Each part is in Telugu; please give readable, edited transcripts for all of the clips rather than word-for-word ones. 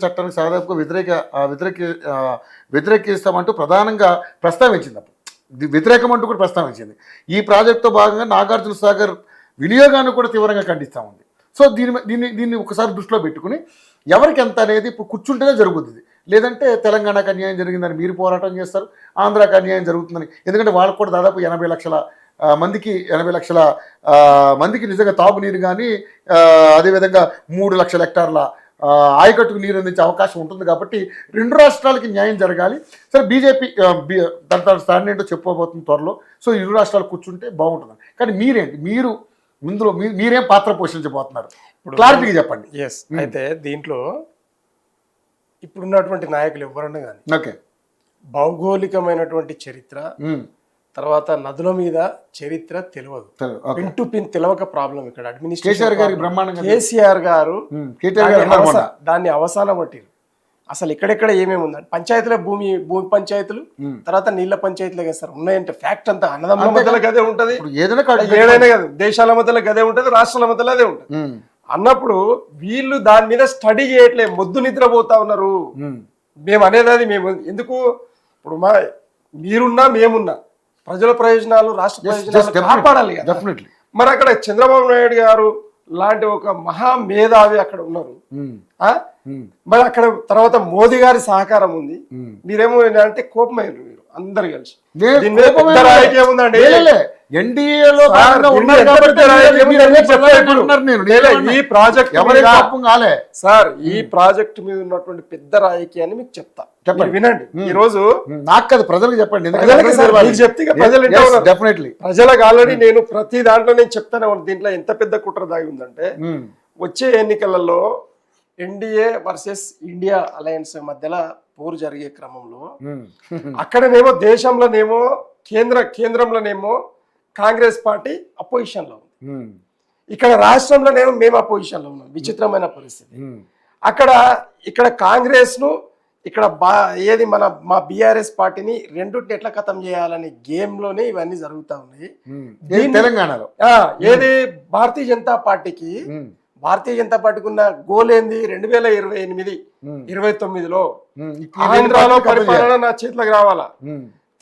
చట్టానికి దాదాపుగా వ్యతిరేకిస్తామంటూ ప్రధానంగా ప్రస్తావించింది. అప్పుడు వ్యతిరేకం అంటూ కూడా ప్రస్తావించింది. ఈ ప్రాజెక్టుతో భాగంగా నాగార్జున సాగర్ వినియోగాన్ని కూడా తీవ్రంగా ఖండిస్తూ ఉంది. సో దీన్ని ఒకసారి దృష్టిలో పెట్టుకుని ఎవరికి ఎంత అనేది ఇప్పుడు కూర్చుంటేనే జరుగుతుంది. లేదంటే తెలంగాణకు అన్యాయం జరిగిందని మీరు పోరాటం చేస్తారు, ఆంధ్రాకి అన్యాయం జరుగుతుందని. ఎందుకంటే వాళ్ళకు కూడా దాదాపు 80 లక్షల మందికి నిజంగా తాగునీరు కానీ అదేవిధంగా 3 లక్షల హెక్టార్ల ఆయకట్టుకు నీరు అందించే అవకాశం ఉంటుంది. కాబట్టి 2 రాష్ట్రాలకి న్యాయం జరగాలి. సరే బీజేపీ దాని స్టాండ్ ఏంటో చెప్పబోతుంది త్వరలో. సో 2 రాష్ట్రాలు కూర్చుంటే బాగుంటుంది. కానీ మీరు ఇందులో మీరేం పాత్ర పోషించబోతున్నారు క్లారిటీగా చెప్పండి. అయితే దీంట్లో ఇప్పుడున్నటువంటి నాయకులు ఎవరన్నా కానీ ఓకే భౌగోళికమైనటువంటి చరిత్ర తర్వాత నదుల మీద చరిత్ర తెలియదు, పిన్ టు పిన్ తెలియక ప్రాబ్లం. ఇక్కడ అడ్మినిస్ట్రేషన్ కేసీఆర్ గారు దాన్ని అవసానం పట్టిరు. అసలు ఇక్కడెక్కడ ఏమేమి ఉందండి, పంచాయతీల భూమి పంచాయతీలు, తర్వాత నీళ్ల పంచాయతీలు కదా సార్ ఉన్నాయంటే ఫ్యాక్ట్ అంతా అన్నదమ్ముల మధ్యలో గదే ఉంటది, ఏదైనా కదా దేశాల మధ్యలో గదే ఉంటది, రాష్ట్రాల మధ్యలో అదే ఉంటది అన్నప్పుడు వీళ్ళు దాని మీద స్టడీ చేయట్లే, మొద్దు నిద్రపోతా ఉన్నారు. మేము అనేది అది మేము ఎందుకు ఇప్పుడు మీరున్నా మేమున్నా ప్రజల ప్రయోజనాలు రాష్ట్ర ప్రయోజనాలు కాపాడాలి కదా. మరి అక్కడ చంద్రబాబు నాయుడు గారు లాంటి ఒక మహా మేధావి అక్కడ ఉన్నారు. మరి అక్కడ తర్వాత మోదీ గారి సహకారం ఉంది. మీరేమో అంటే కోపమైనరు మీరు అందరు కలిసి. ఏముందండి ఎన్డీఏలో ఈ ప్రాజెక్ట్ సార్, ఈ ప్రాజెక్ట్ మీద ఉన్నటువంటి పెద్ద రాజకీయాన్ని మీకు చెప్తా, చెప్పండి వినండి. ఈ రోజు నాకు కదా ప్రజలకు చెప్పండి, చెప్తే ప్రజలకు ఆల్రెడీ నేను ప్రతి దాంట్లో నేను చెప్తానే ఉన్నాను. దీంట్లో ఎంత పెద్ద కుట్ర దాగి ఉందంటే వచ్చే ఎన్నికలలో ఎన్డీఏ వర్సెస్ ఇండియా అలయన్స్ మధ్యలో పోరు జరిగే క్రమంలో అక్కడనేమో దేశంలోనేమో కేంద్రంలోనేమో కాంగ్రెస్ పార్టీ అపోజిషన్ లో ఉంది, ఇక్కడ రాష్ట్రంలోనేమో మేము అపోజిషన్ లో ఉన్నాం. విచిత్రమైన పరిస్థితి. ఇక్కడ కాంగ్రెస్ ను ఇక్కడ ఏది మా బీఆర్ఎస్ పార్టీని రెండుంటి ఎట్లా ఖతం చేయాలనే గేమ్ లోనే ఇవన్నీ జరుగుతా ఉన్నాయి తెలంగాణలో. ఏది భారతీయ జనతా పార్టీకి ఉన్న గోల్ ఏంది, 2028-29లో ఆంధ్రాలో పరిపాలన నా చేతులకు రావాలా,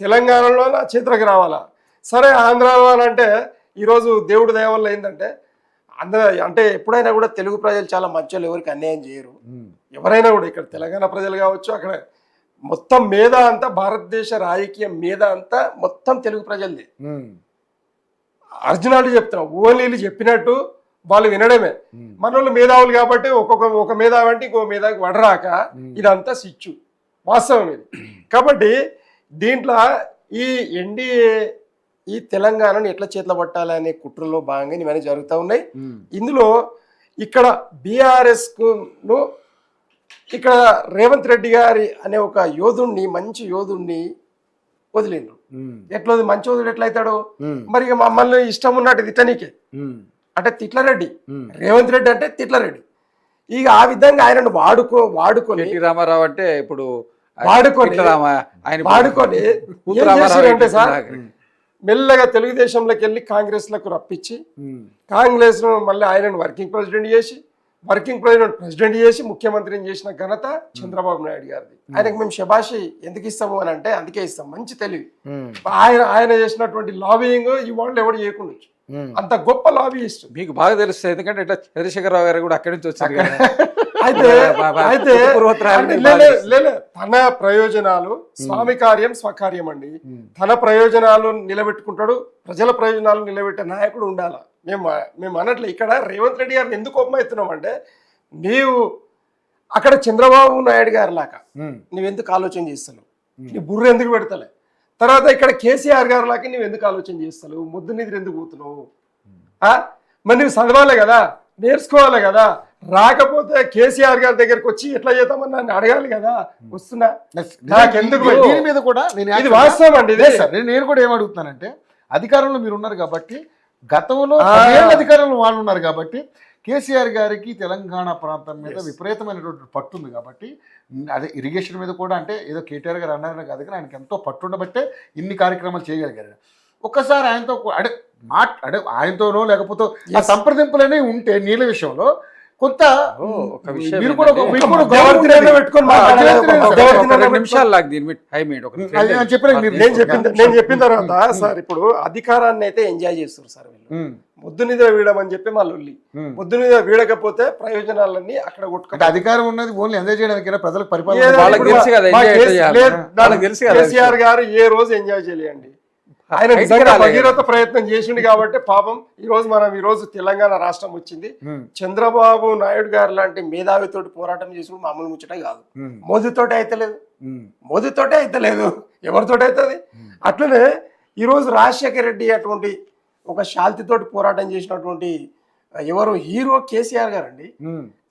తెలంగాణలో నా చేతులకు రావాలా. సరే ఆంధ్రాలో అంటే ఈరోజు దేవుడి దయ వల్ల ఏంటంటే అంటే ఎప్పుడైనా కూడా తెలుగు ప్రజలు చాలా మంచోళ్ళు, ఎవరికి అన్యాయం చేయరు. ఎవరైనా కూడా ఇక్కడ తెలంగాణ ప్రజలు కావచ్చు, అక్కడ మొత్తం మీద అంతా భారతదేశ రాజకీయం మీద అంతా మొత్తం తెలుగు ప్రజలది. అర్జునాలు చెప్తున్నాం, ఓన్లీలు చెప్పినట్టు వాళ్ళు వినడమే. మనోళ్ళు మేధావులు కాబట్టి ఒక మేధావి అంటే ఇంకో మేధావికి వడరాక ఇదంతా సిచ్చు వాస్తవం ఇది. కాబట్టి దీంట్లో ఈ ఎన్డీఏ ఈ తెలంగాణను ఎట్లా చేతిలో పట్టాలనే కుట్రలో భాగంగా ఇవన్నీ జరుగుతూ ఉన్నాయి. ఇందులో ఇక్కడ బీఆర్ఎస్ ను ఇక్కడ రేవంత్ రెడ్డి గారి అనే ఒక యోధుణ్ణి, మంచి యోధుణ్ణి వదిలిండ్రు. ఎట్లా మంచి యోధుడు ఎట్లయితాడు మరి, మమ్మల్ని ఇష్టం ఉన్నట్టు తిట్టనీకే అంటే తిట్లరెడ్డి, రేవంత్ రెడ్డి అంటే తిట్లరెడ్డి. ఇక ఆ విధంగా ఆయనను వాడుకొని రామారావు అంటే ఇప్పుడు వాడుకొని అంటే సార్ మెల్లగా తెలుగుదేశంలోకి వెళ్ళి కాంగ్రెస్ లకు రప్పించి కాంగ్రెస్ ను మళ్ళీ ఆయనను వర్కింగ్ ప్రెసిడెంట్ చేసి ముఖ్యమంత్రిని చేసిన ఘనత చంద్రబాబు నాయుడు గారిది. ఆయనకు మేము శబాషి ఎందుకు ఇస్తాము అని అంటే అందుకే ఇస్తాం, మంచి తెలివి. ఆయన చేసినటువంటి లాబింగ్ ఈ వాళ్ళు ఎవరు చేయకుండా అంత గొప్ప లాబియిస్ట్ మీకు బాగా తెలుస్తుంది. ఎందుకంటే ఇట్లా చంద్రశేఖరరావు గారు కూడా అక్కడి నుంచి వచ్చారు. అయితే తన ప్రయోజనాలు స్వామి కార్యం స్వకార్యం అండి. తన ప్రయోజనాలు నిలబెట్టుకుంటాడు, ప్రజల ప్రయోజనాలు నిలబెట్టే నాయకుడు ఉండాలా. మేము అన్నట్లు ఇక్కడ రేవంత్ రెడ్డి గారిని ఎందుకు కోపమవుతున్నాం అంటే, నీవు అక్కడ చంద్రబాబు నాయుడు గారి లాగా నువ్వెందుకు ఆలోచన చేస్తున్నావు, నీ బుర్ర ఎందుకు పెడతలే. తర్వాత ఇక్కడ కేసీఆర్ గారు లాగా నువ్వు ఎందుకు ఆలోచన చేస్తావు, ముద్దు నిద్ర ఎందుకు పోతున్నావు. మరి నువ్వు చదవాలి కదా, నేర్చుకోవాలి కదా. రాకపోతే కేసీఆర్ గారి దగ్గరకు వచ్చి ఎట్లా చేద్దామని నన్ను అడగాలి కదా. వస్తున్నా నాకెందుకు దీని మీద కూడా ఇది వాస్తవం అండి. నేను కూడా ఏమడుగుతున్నానంటే, అధికారంలో మీరు ఉన్నారు కాబట్టి, గతంలో అధికారంలో వాళ్ళు ఉన్నారు కాబట్టి, కేసీఆర్ గారికి తెలంగాణ ప్రాంతం మీద విపరీతమైనటువంటి పట్టుంది కాబట్టి, అదే ఇరిగేషన్ మీద కూడా అంటే ఏదో కేటీఆర్ గారు అన్నారని కాదు కానీ ఆయనకి ఎంతో పట్టుండబట్టే ఇన్ని కార్యక్రమాలు చేయగలిగారు. ఒక్కసారి ఆయనతో ఆయనతోనో లేకపోతే ఆ సంప్రదింపులనే ఉంటే నీళ్ళ విషయంలో కొంత ఒక విషయం మీరు కూడా ఏంటంటే, మీకు కూడా మధ్యవర్తిని గౌరవం అయినా పెట్టుకొని ఉంటుంది. మాట్లాడాలి. మధ్యవర్తిని అయినా మధ్యవర్తిని ఒక అయినా 2 నిమిషాలు లాగా దీని మీద టైం ఏంటి ఒక అది నేను చెప్పలేదు, మీరు నేను చెప్పిన తర్వాత సార్ ఇప్పుడు అధికారాన్ని అయితే ఎంజాయ్ చేస్తారు సార్ వీళ్ళు. ముద్దు నిద్ర వీడమని చెప్పి మా లొల్లి. ముద్దు నిద్ర వీడకపోతే ప్రయోజనాలన్నీ అక్కడ అంటే కొట్టుకుంటారు. అధికారం ఉన్నది ఓన్లీ ఎంజాయ్ చేయడానికి ప్రజలకు పరిపాలన వాళ్ళకి తెలుసు కదా, ఎంజాయ్ చేయాలి. వాళ్ళకి తెలుసు కదా కేసీఆర్ గారు ఏ రోజు ఎంజాయ్ చేయలేండి. ఆయన బయటికి నిజంగా రాలే భగీరథ ప్రయత్నం చేసిండు కాబట్టి పాపం ఈ రోజు తెలంగాణ రాష్ట్రం వచ్చింది. చంద్రబాబు నాయుడు గారు లాంటి మేధావితోటి పోరాటం చేసి మామూలు ముచ్చట కాదు. మోదీతోటి అయితలేదు, మోదీతోటే అయితలేదు, ఎవరితోటి అవుతుంది. అట్లనే ఈరోజు రాజశేఖర రెడ్డి అటువంటి ఒక శాంతితోటి పోరాటం చేసినటువంటి ఎవరు హీరో కేసీఆర్ గారు అండి.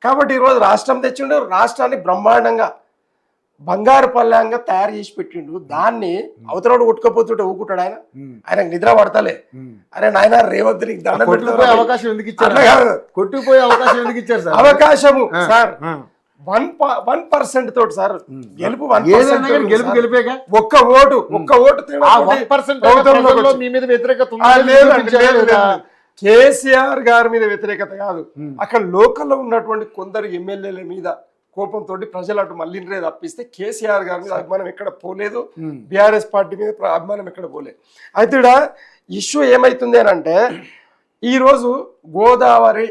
కాబట్టి ఈరోజు రాష్ట్రం తెచ్చిండు, రాష్ట్రాన్ని బ్రహ్మాండంగా బంగారు పల్లంగా తయారు చేసి పెట్టిండు. దాన్ని అవతలడు కొట్టుకపోతుంటే ఊకుంటాడు ఆయన, ఆయనకు నిద్ర పడతలే. అరే నాయన రేవంత్ నీకు దండం కొట్టుకుపోయే అవకాశం ఎందుకు ఇచ్చారు? కొట్టుకుపోయే అవకాశం ఎందుకు ఇచ్చారు సార్? అవకాశము సార్ 1% తోటి సార్ గెలుపు 1% గెలుపు గెలిపేగా ఒక్క ఓటు తేడా ఆ తోటి 1% ప్రభుత్వంలోకి ప్రజల్లో వచ్చింది. మీ మీద వ్యతిరేకత ఆ, ఉందని లేదండి, చూపించారు లేదు, కదా. లేదు. కేసీఆర్ గారి మీద వ్యతిరేకత కాదు, అక్కడ లోకల్లో ఉన్నటువంటి కొందరు ఎమ్మెల్యేల మీద కోపంతో ప్రజలు అటు మళ్ళీ తప్పిస్తే కేసీఆర్ గారి మీద అభిమానం ఎక్కడ పోలేదు, బీఆర్ఎస్ పార్టీ మీద అభిమానం ఎక్కడ పోలేదు. అయితే ఇక్కడ ఇష్యూ ఏమైతుంది అని అంటే, ఈరోజు గోదావరి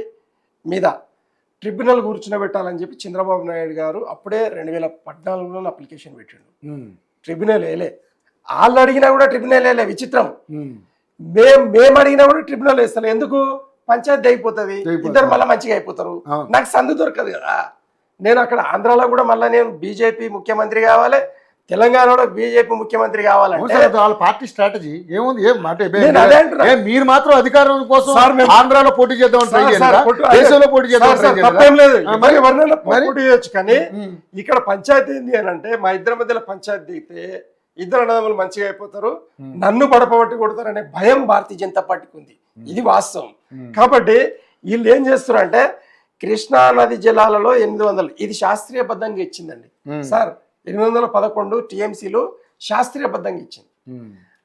మీద ట్రిబ్యునల్ కూర్చునబెట్టాలని చెప్పి చంద్రబాబు నాయుడు గారు అప్పుడే 2014లో అప్లికేషన్ పెట్టిండు. ట్రిబ్యునల్ వేయలే, వాళ్ళు అడిగినా కూడా ట్రిబ్యునల్ వేయలే. విచిత్రం, మేము అడిగినా కూడా ట్రిబ్యునల్ వేస్తాను. ఎందుకు? పంచాయతీ అయిపోతుంది, ఇద్దరు మళ్ళీ మంచిగా అయిపోతారు. నాకు సందు దొరకదు కదా. నేను అక్కడ ఆంధ్రాలో కూడా మళ్ళీ నేను బీజేపీ ముఖ్యమంత్రి కావాలి, తెలంగాణలో బీజేపీ ముఖ్యమంత్రి కావాలంటే వాళ్ళ పార్టీ స్ట్రాటజీ ఏముంది? నేను అదే అంటున్నా. మీరు మాత్రం అధికారం కోసం సార్, మేము ఆంధ్రాలో పోటీ చేద్దాం దేశంలో పోటీ చేద్దాం తప్పేం లేదు, ఎవరినైనా పోటీ చేయొచ్చు. కానీ ఇక్కడ పంచాయతీ ఏంది అని అంటే, మా ఇద్దరి మధ్యలో పంచాయతీ దిగితే ఇద్దరు అన్నదమ్ములు మంచిగా అయిపోతారు, నన్ను పడపబట్టి కొడతారనే భయం భారతీయ జనతా పార్టీకి ఉంది. ఇది వాస్తవం. కాబట్టి వీళ్ళు ఏం చేస్తారంటే, కృష్ణా నది జలాలలో 800 ఇది శాస్త్రీయబద్ధంగా ఇచ్చిందండి సార్. 811 టీఎంసీలు శాస్త్రీయబద్ధంగా ఇచ్చింది.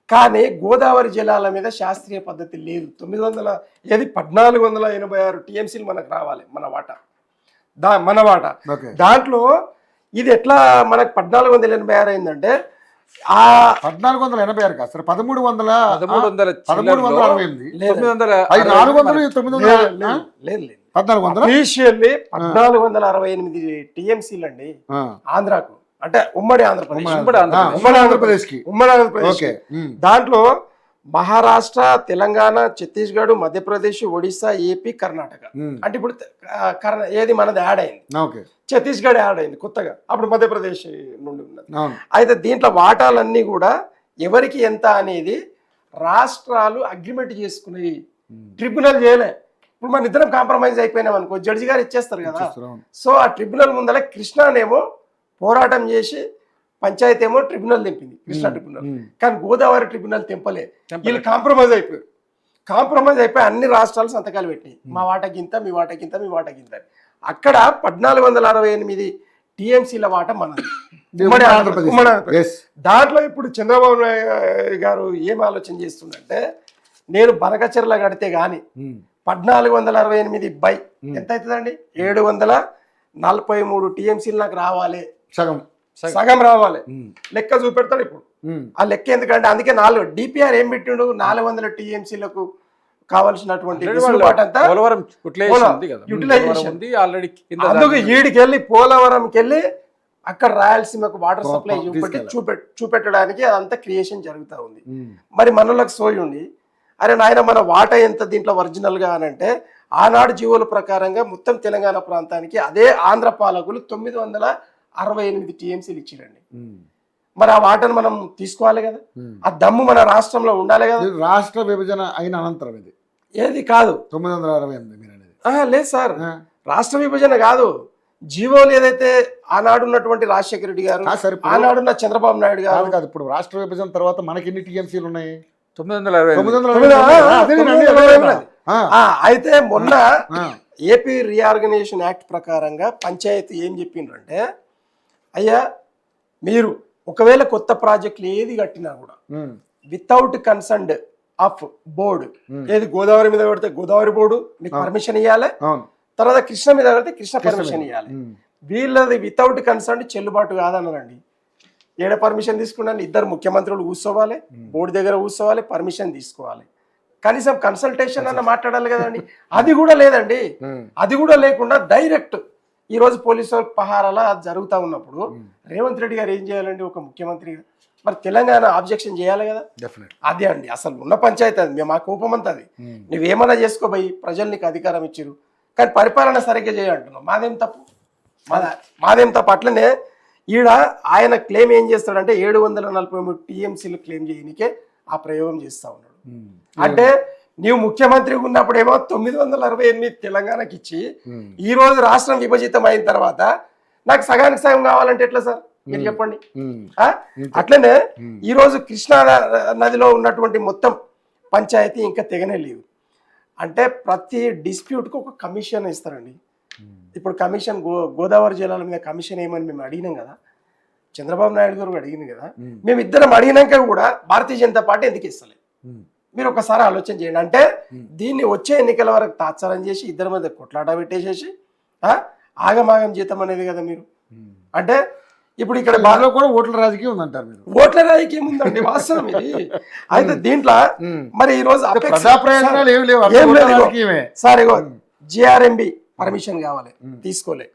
కానీ గోదావరి జలాల మీద శాస్త్రీయ పద్ధతి లేదు. 1486 టీఎంసీలు మనకు రావాలి, మన వాటా. దాంట్లో ఇది ఎట్లా మనకు 1486 అయిందంటే, ఆ 1486 కాదు సార్, 1300 1468 టీఎంసీలు అండి ఆంధ్రాకు, అంటే ఉమ్మడి ఆంధ్రప్రదేశ్ కి. దాంట్లో మహారాష్ట్ర, తెలంగాణ, ఛత్తీస్గఢ్, మధ్యప్రదేశ్, ఒడిశా, ఏపీ, కర్ణాటక. అంటే ఇప్పుడు ఏది మనది యాడ్ అయింది, ఛత్తీస్గఢ్ యాడ్ అయింది కొత్తగా, అప్పుడు మధ్యప్రదేశ్ నుండి ఉన్నది. అయితే దీంట్లో వాటాలన్నీ కూడా ఎవరికి ఎంత అనేది రాష్ట్రాలు అగ్రిమెంట్ చేసుకున్నాయి, ట్రిబ్యునల్ చేయలే. ఇప్పుడు మన ఇద్దరం కాంప్రమైజ్ అయిపోయినాం అనుకో, జడ్జి గారు ఇచ్చేస్తారు కదా. సో ఆ ట్రిబ్యునల్ ముందర కృష్ణానేమో పోరాటం చేసి పంచాయతీ ఏమో ట్రిబ్యునల్ తెంపింది, కృష్ణా ట్రిబ్యునల్. కానీ గోదావరి ట్రిబ్యునల్ తెంపలే. వీళ్ళు కాంప్రమైజ్ అయిపోయి అన్ని రాష్ట్రాలు సంతకాలు పెట్టినాయి, మా వాటకింత, మీ వాటకింత, మీ వాటకింత. అక్కడ 1468 టీఎంసీల వాట మనది, ఉమ్మడి ఆంధ్రప్రదేశ్. దాంట్లో ఇప్పుడు చంద్రబాబు నాయుడు గారు ఏం ఆలోచన చేస్తుందంటే, నేను బనకచెర్ల కడితే గాని 1468 బై ఎంత అవుతుందండి, 743 టీఎంసీలు నాకు రావాలి, సగం రావాలి. లెక్క చూపెడతాడు ఇప్పుడు. ఆ లెక్క ఎందుకంటే అందుకే 4 డిపిఆర్ ఏం పెట్టిండు, 400 టీఎంసీలకు కావాల్సినటువంటి యూటిలైజేషన్. అందుకు ఈడికెళ్ళి పోలవరంకి వెళ్ళి అక్కడ రాయలసీమకు వాటర్ సప్లై చూపెట్టడానికి అదంతా క్రియేషన్ జరుగుతూ ఉంది. మరి మనలకు సోయి ఉండి, అరే నాయన మన వాటా ఎంత దీంట్లో ఒరిజినల్ గా అని అంటే, ఆనాడు జీవోల ప్రకారంగా మొత్తం తెలంగాణ ప్రాంతానికి అదే ఆంధ్ర పాలకులు 968 టీఎంసీలు ఇచ్చిరండి. మరి ఆ వాటను మనం తీసుకోవాలి కదా, ఆ దమ్ము మన రాష్ట్రంలో ఉండాలి కదా. రాష్ట్ర విభజన అయిన అనంతరం ఇది ఏది కాదు 968 లేదు సార్, రాష్ట్ర విభజన కాదు. జీవోలు ఏదైతే ఆనాడు ఉన్నటువంటి రాజశేఖర రెడ్డి గారు, ఆనాడున్న చంద్రబాబు నాయుడు గారు కాదు. ఇప్పుడు రాష్ట్ర విభజన తర్వాత మనకి ఎన్ని టీఎంసీలు ఉన్నాయి? 920. అయితే మొన్న ఏపీ రీఆర్గనైజేషన్ యాక్ట్ ప్రకారంగా పంచాయతీ ఏం చెప్పిండ్రంటే, అయ్యా మీరు ఒకవేళ కొత్త ప్రాజెక్టులు ఏది కట్టినా కూడా వితౌట్ కన్సర్న్ ఆఫ్ బోర్డు, ఏది గోదావరి మీద పెడితే గోదావరి బోర్డు మీకు పర్మిషన్ ఇవ్వాలి, తర్వాత కృష్ణ మీద కడితే కృష్ణ పర్మిషన్ ఇవ్వాలి. వీళ్ళది వితౌట్ కన్సర్న్ చెల్లుబాటు కాదన్నారండి. ఏడ పర్మిషన్ తీసుకున్నాను, ఇద్దరు ముఖ్యమంత్రులు కూర్చోవాలి, బోర్డు దగ్గర కూర్చోవాలి, పర్మిషన్ తీసుకోవాలి, కనీసం కన్సల్టేషన్ అన్న మాట్లాడాలి కదండి. అది కూడా లేదండి. అది కూడా లేకుండా డైరెక్ట్ ఈ రోజు పోలీసు పహారాల జరుగుతూ ఉన్నప్పుడు రేవంత్ రెడ్డి గారు ఏం చేయాలండి ఒక ముఖ్యమంత్రిగా? మరి తెలంగాణ ఆబ్జెక్షన్ చేయాలి కదా. అదే అండి అసలు ఉన్న పంచాయతీ. అది మేము ఆ కోపం అంతా అది. నువ్వేమన్నా చేసుకోబోయి ప్రజలు నీకు అధికారం ఇచ్చిరు కానీ పరిపాలన సరిగ్గా చేయాలంటున్నావు. మాదేం తప్పు, మాదేం తప్పు. అట్లనే ఈడ ఆయన క్లెయిమ్ ఏం చేస్తాడంటే 743 టీఎంసీలు క్లెయిమ్ చేయనికే ఆ ప్రయోగం చేస్తా ఉన్నాడు. అంటే నీవు ముఖ్యమంత్రిగా ఉన్నప్పుడేమో 968 తెలంగాణకి ఇచ్చి ఈ రోజు రాష్ట్రం విభజితం అయిన తర్వాత నాకు సగానికి సగం కావాలంటే ఎట్లా సార్ మీరు చెప్పండి. అట్లనే ఈ రోజు కృష్ణా నదిలో ఉన్నటువంటి మొత్తం పంచాయతీ ఇంకా తెగనే లేవు. అంటే ప్రతి డిస్ప్యూట్కి ఒక కమిషన్ ఇస్తారండి. ఇప్పుడు కమిషన్ గోదావరి జిల్లాల మీద కమిషన్ ఏమని మేము అడిగినాం కదా, చంద్రబాబు నాయుడు గారు అడిగింది కదా, మేము ఇద్దరం అడిగినాక కూడా భారతీయ జనతా పార్టీ ఎందుకు ఇస్తలేదు? మీరు ఒకసారి ఆలోచన చేయండి. అంటే దీన్ని వచ్చే ఎన్నికల వరకు తాత్సారం చేసి ఇద్దరి మీద కొట్లాట పెట్టేసేసి ఆగమాగం జీతం అనేది కదా మీరు. అంటే ఇప్పుడు ఇక్కడ బాగా కూడా ఓట్ల రాజకీయం ఉందంటారు మీరు. ఓట్ల రాజకీయం ఉందండి వాస్తవం ఇది. అయితే దీంట్లో మరి ఈ రోజు ప్రయోజనాలు ఏమి లేవు సార్. ఇగో జిఆర్ఎంబి పర్మిషన్ కావాలి, తీసుకోలే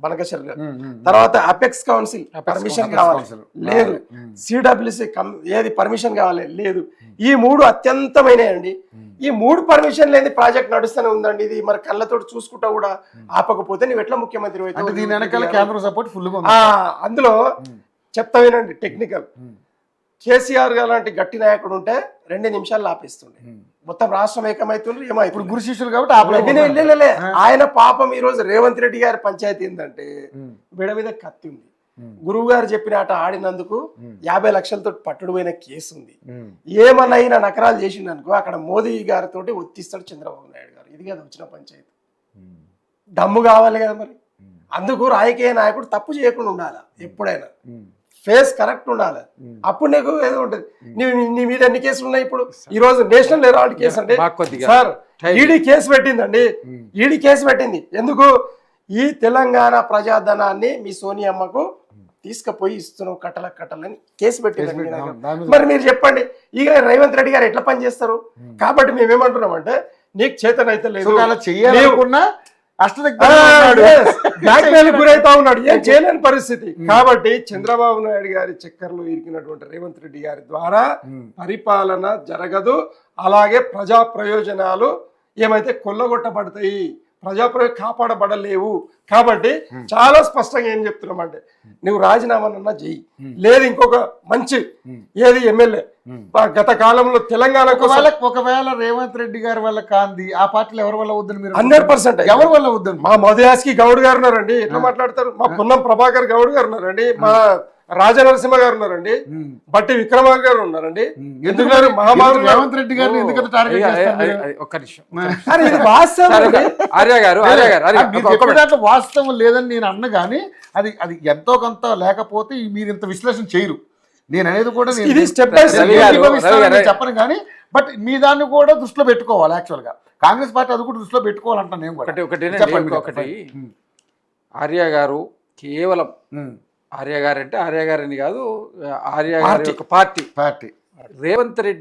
బనకశర్ గారు. తర్వాత అపెక్స్ కౌన్సిల్ పర్మిషన్ కావాలి, లేదు. సిడబ్ల్యూసి ఏది పర్మిషన్ కావాలి, లేదు. ఈ 3 అత్యంతమైనయండి. ఈ 3 పర్మిషన్ లేని ప్రాజెక్ట్ నడుస్తూనే ఉందండి. ఇది మరి కళ్ళతో చూసుకుంటా కూడా ఆపకపోతే నువ్వు ఎట్లా ముఖ్యమంత్రి అయితే? దీని వెనకాల కేంద్ర సపోర్ట్ ఫుల్. అందులో చెప్తా వినండి టెక్నికల్. కేసీఆర్ గారు లాంటి గట్టి నాయకుడు ఉంటే 2 నిమిషాలు ఆపేస్తుండే. మొత్తం రాష్ట్రం ఏకమైతుండ్రు. ఏమో ఇప్పుడు గురు శిష్యులు కాబట్టి ఆయన పాపం ఈ రోజు రేవంత్ రెడ్డి గారి పంచాయతీ ఏంటంటే బిడ మీద కత్తి ఉంది. గురువు గారు చెప్పిన ఆట ఆడినందుకు 50 లక్షలతో పట్టుడు పోయిన కేసు ఉంది. ఏమన్నా నకరాలు చేసిండు అనుకో అక్కడ మోదీ గారితో ఒత్తిస్తాడు చంద్రబాబు నాయుడు గారు. ఇది కదా వచ్చిన పంచాయతీ. దమ్ము కావాలి కదా మరి. అందుకు రాజకీయ నాయకుడు తప్పు చేయకుండా ఉండాలి, ఎప్పుడైనా ఫేస్ కరెక్ట్ ఉండాలి. అప్పుడు నీకు ఏదో ఉంటుంది. నీ మీద ఎన్ని కేసులు ఉన్నాయి ఇప్పుడు? ఈ రోజు నేషనల్ హెరాల్డ్ కేసు అంటే సార్ ఈడీ కేసు పెట్టిందండి. ఈడీ కేసు పెట్టింది ఎందుకు? ఈ తెలంగాణ ప్రజాధనాన్ని మీ సోనియమ్మకు తీసుకుపోయి ఇస్తున్నావు కట్టలని కేసు పెట్టిందండి. మరి మీరు చెప్పండి ఇక రేవంత్ రెడ్డి గారు ఎట్లా పని చేస్తారు? కాబట్టి మేమేమంటున్నామంటే నీకు చేతనైతే లేదు, చేయాలనుకున్నా గురైతా ఉన్నాడు, ఏం చేయలేని పరిస్థితి. కాబట్టి చంద్రబాబు నాయుడు గారి చక్కర్లో ఇరికినటువంటి రేవంత్ రెడ్డి గారి ద్వారా పరిపాలన జరగదు. అలాగే ప్రజా ప్రయోజనాలు ఏమైతే కొల్లగొట్టబడతాయి, ప్రజాప్రయోజనం కాపాడబడలేవు. కాబట్టి చాలా స్పష్టంగా ఏం చెప్తున్నామంటే నువ్వు రాజీనామానన్నా చెయ్యి, లేదు ఇంకొక మంచి ఏది ఎమ్మెల్యే గత కాలంలో తెలంగాణకు ఒకవేళ రేవంత్ రెడ్డి గారి వల్ల కాంది ఆ పార్టీలో ఎవరి వల్ల వద్దని మీరు 100% ఎవరి వల్ల వద్దని? మా మధుయాస్కి గౌడ్ గారు ఉన్నారండి, ఎట్లా మాట్లాడతారు? మా పొన్నం ప్రభాకర్ గౌడ్ గారు ఉన్నారండి, మా రాజనరసింహ గారు ఉన్నారండి, బట్టి విక్రమార్ గారు ఉన్నారండి. ఎందుకు మహామారు రేవంత్ రెడ్డి గారిని ఎందుకంటే టార్గెట్ చేస్తారు? ఒక్క నిమిషం. ఇది వాస్తవం వాస్తవం లేదని నేను అన్న కానీ అది ఎంతో కొంత లేకపోతే మీరు ఇంత విశ్లేషణ చేయరు. నేను అనేది కూడా చెప్పను కానీ బట్ మీ దాన్ని కూడా దృష్టిలో పెట్టుకోవాలి. యాక్చువల్ గా కాంగ్రెస్ పార్టీ అది కూడా దృష్టిలో పెట్టుకోవాలంటాను నేను. ఒకటి ఆర్య గారు కేవలం ఆర్య గారు అంటే ఆర్య గారిని కాదు, ఆర్య గారి యొక్క పార్టీ రేవంత్ రెడ్డి